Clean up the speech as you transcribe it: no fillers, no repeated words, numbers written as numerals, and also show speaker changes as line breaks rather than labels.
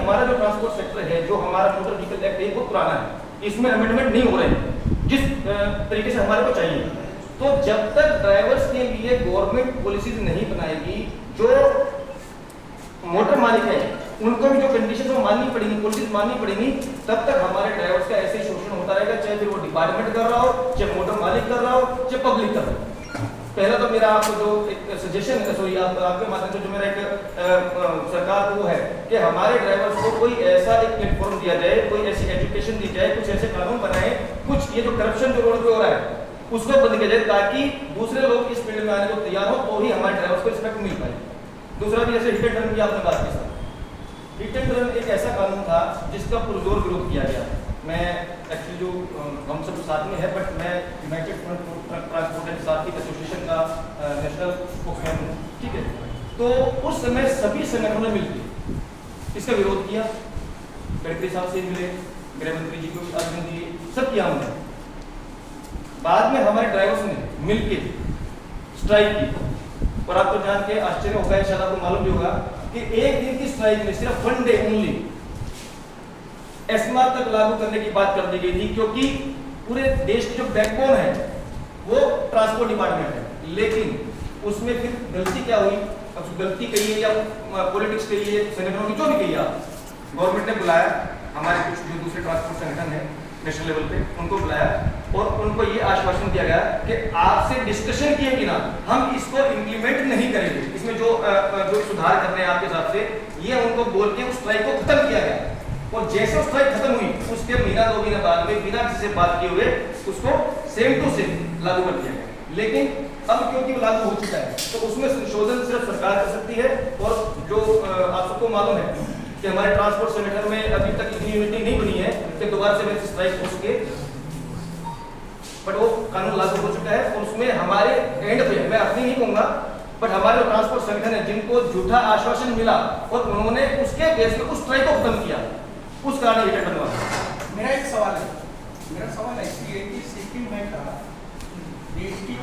हमारा जो transport sector है, जो हमारा मोटर व्हीकल एक्ट है, बहुत पुराना है, इसमें अमेंडमेंट नहीं हो रहे हैं जिस तरीके से हमारे को चाहिए। तो जब तक ड्राइवर्स के लिए गवर्नमेंट पॉलिसीज नहीं बनाएगी, जो मोटर मालिक है उनको भी जो कंडीशन वो माननी पड़ेगी, पॉलिसीज माननी पड़ेगी, तब तक हमारे ड्राइवर्स का ऐसे शोषण होता रहेगा, चाहे फिर वो डिपार्टमेंट कर रहा हो, चाहे मोटर मालिक कर रहा हो, चाहे पब्लिक कर रहा हो। पहला तो मेरा आपको जो एक सजेशन है, सॉरी आपके माध्यम से जो मेरा एक सरकार को है कि हमारे ड्राइवर्स को कोई ऐसा एक प्लेटफॉर्म दिया जाए, कोई ऐसी एजुकेशन दी जाए, कुछ ऐसे कानून बनाए, कुछ ये जो करप्शन जो रोड पे हो रहा है उसको बंद किया जाए, ताकि दूसरे लोग इस फील्ड में आने को तैयार हो, तो ही हमारे ड्राइवर्स को रिस्पेक्ट मिल पाए। दूसरा भी जैसे हिट एंड रन की आपने बात की सर, हिट एंड रन एक ऐसा कानून था जिसका पुरजोर विरोध किया गया। मैं एक्चुअली जो हम सब साथ में है, बट मैं यूनाइटेड ट्रांसपोर्ट एंड सार्थिक एसोसिएशन का नेशनल स्पोक्समैन हूँ, ठीक है। तो उस समय सभी संगठनों ने मिलकर इसका विरोध किया, गडकरी साहब से मिले, गृह मंत्री जी को आवेदन दिए, सब किया हमने। बाद में हमारे ड्राइवर्स ने मिलकर स्ट्राइक की, और आपको जान के आश्चर्य होगा, शायद आपको मालूम भी होगा कि एक दिन की स्ट्राइक में सिर्फ 1 डे ओनली एस्मा तक लागू करने की बात कर दी गई थी, क्योंकि पूरे देश की जो बैकबोन है वो ट्रांसपोर्ट डिपार्टमेंट है। लेकिन उसमें फिर गलती क्या हुई, अब गलती कही है या पॉलिटिक्स कही है, संगठनों की जो भी कही है, गवर्नमेंट ने बुलाया हमारे कुछ जो दूसरे ट्रांसपोर्ट संगठन है नेशनल लेवल पे, उनको बुलाया और उनको ये आश्वासन दिया गया कि आपसे डिस्कशन किए बिना हम इसको इम्प्लीमेंट नहीं करेंगे, इसमें जो सुधार करने हैं आपके हिसाब से, ये उनको बोल के उस स्ट्राइक को खत्म किया गया। और जैसे स्ट्राइक खत्म हुई उसके महीना 2 महीना बाद में बिना किसी से बात किए हुए उसको सेम टू सेम लागू कर दिया गया। लेकिन अब क्योंकि वो लागू हो चुका है तो उसमें संशोधन सिर्फ सरकार कर सकती है, और जो आप सबको मालूम है कि हमारे ट्रांसपोर्ट संगठन में अभी तक इतनी यूनिटी नहीं बनी है कि दोबारा से वैसे स्ट्राइक हो सके, बट वो कानून लागू हो चुका है। और उसमें हमारे एंड पे, मैं अपनी नहीं कहूंगा, बट हमारे जो ट्रांसपोर्ट संगठन है जिनको झूठा आश्वासन मिला और उन्होंने उसके बेस पे उस स्ट्राइक को खत्म किया, उस कारण ये बनवा।
मेरा एक सवाल है, मेरा सवाल ऐसी है कि सिक्किम में का देश की